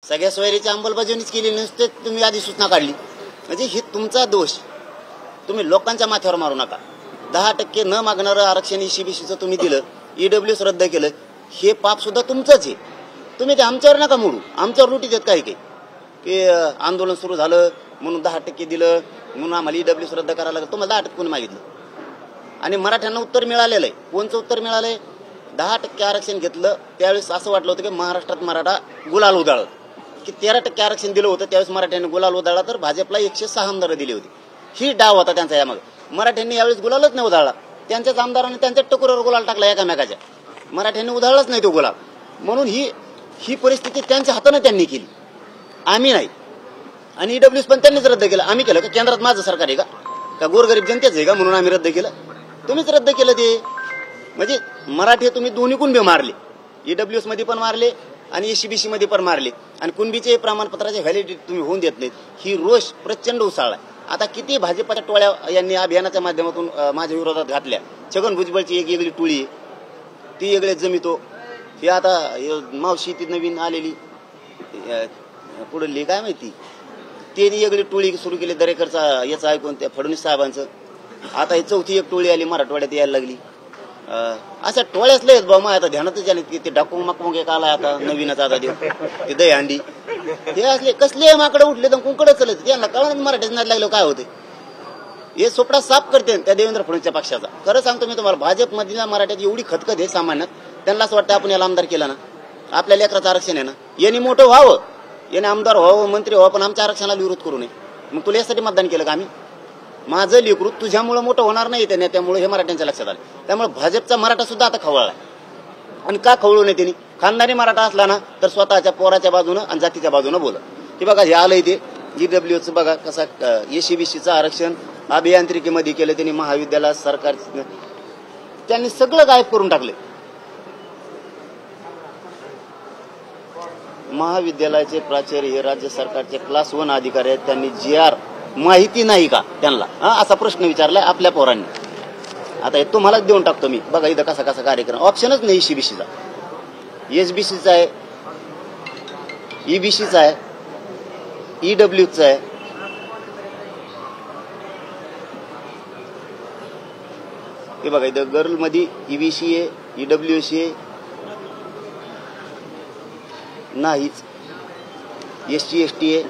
सगळ्या सोयरीची अंमलबजावणीच केली नसते, तुम्ही आधी सूचना काढली. म्हणजे ही तुमचा दोष. तुम्ही लोकांच्या माथ्यावर मारू नका. 10% न मागणारं आरक्षण ईसीबीसीचं तुम्ही दिलं, ईडब्ल्यूएस रद्द केलं, हे पाप सुद्धा तुमचंच आहे. तुम्ही ते आमच्यावर नका मोडू. आमच्यावर लुटी देत काही की आंदोलन सुरू झालं म्हणून 10% दिलं म्हणून आम्हाला ईडब्ल्यूएस रद्द करायला लागलं. तुम्हाला 10% कोणी मागितलं? आणि मराठ्यांना उत्तर मिळालेलं आहे. कोणचं उत्तर मिळालंय? 10% आरक्षण घेतलं त्यावेळेस असं वाटलं होतं की महाराष्ट्रात मराठा गुलाल उधळत, की 13% आरक्षण दिलं होतं त्यावेळेस मराठ्यांनी गुलाल उधळला, तर भाजपला 106 आमदार दिली होती. ही डाव होता त्यांचा. यामागे मराठ्यांनी यावेळेस गुलालच नाही उधळला. त्यांच्याच आमदारांनी त्यांच्या टकोरावर गुलाल टाकला एकामेकाच्या. मराठ्यांनी उधळलाच नाही तो गुलाल. म्हणून ही परिस्थिती त्यांच्या हाताने त्यांनी केली, आम्ही नाही. आणि ईडब्ल्यूएस पण त्यांनीच रद्द केलं. आम्ही केलं का? केंद्रात माझं सरकार आहे का गोरगरीब जनतेच आहे का म्हणून आम्ही रद्द केलं? तुम्हीच रद्द केलं ते. म्हणजे मराठी तुम्ही दोन्हीकून बी मारले, ईडब्ल्यूएस मध्ये पण मारले आणि एसीबीसी मध्ये पण मारले. आणि कुणबीचे प्रमाणपत्राचे व्हॅलिडिटी तुम्ही होऊन देत नाहीत. ही रोष प्रचंड उसळलाय. आता किती भाजपच्या टोळ्या यांनी अभियानाच्या माध्यमातून माझ्या विरोधात घातल्या. छगन भुजबळची एक वेगळी टोळी आहे, ती वेगळे जमितो. ही आता मावशी ती नवीन आलेली पुढली काय माहिती, ते वेगळी टोळी सुरू केली दरेकरचा याचं ऐकून त्या फडणवीस साहेबांचं. आता ही चौथी एक टोळी आली मराठवाड्यात यायला लागली. अशा टोळ्याच लयच बाबा. मग आता ध्यानातच आले की ते डाकू मग एक आलाय आता नवीनच आता देव ते दहीहंडी. ते असले कसले माकडे उठले तर कुंकडे चलत त्यांना कळलं मराठीच नाही लागलं काय होते. हे सोपडा साफ करते त्या देवेंद्र फडणवीसच्या पक्षाचा. खरं सांगतो मी तुम्हाला, भाजपमधल्या मराठ्यात एवढी खतखत आहे सामान्यात. त्यांना असं वाटतं आपण याला आमदार केला ना, आपल्या लेकराचं आरक्षण आहे ना, यांनी मोठं व्हावं, याने आमदार व्हावं, मंत्री व्हावं, पण आमच्या आरक्षणाला विरोध करू नये. मग तुला यासाठी मतदान केलं का आम्ही? माझं लेकरू तुझ्यामुळे मोठं होणार नाही त्या नेत्यामुळे, हे मराठ्यांच्या लक्षात आलं. त्यामुळे भाजपचा मराठा सुद्धा आता खवळलाय. आणि का खवळू नये त्यांनी? खानदानी मराठा असला ना तर स्वतःच्या पोराच्या बाजूनं आणि जातीच्या बाजूनं बोला की बघा हे आलंय ते ईडब्ल्यूचं बघा कसा एसीबीसीचं आरक्षण अभियांत्रिकीमध्ये केलं त्यांनी, महाविद्यालय सरकार त्यांनी सगळं गायब करून टाकले. महाविद्यालयाचे प्राचार्य हे राज्य सरकारचे क्लास 1 अधिकारी आहेत. त्यांनी GR माहिती नाही का त्यांना, असा प्रश्न विचारलाय आपल्या पोरांनी. आता हे तुम्हालाच देऊन टाकतो मी. बघा इथं कसा कसा कार्यक्रम, ऑप्शनच नाही. ईसीबीसीचा, एसबीसीचा आहे, ईबीसीचा आहे, ईडब्ल्यूचा आहे. हे बघा इथं गर्ल मध्ये ईबीसी आहे, ईडब्ल्यूसी आहे नाहीच, SC ST आहे,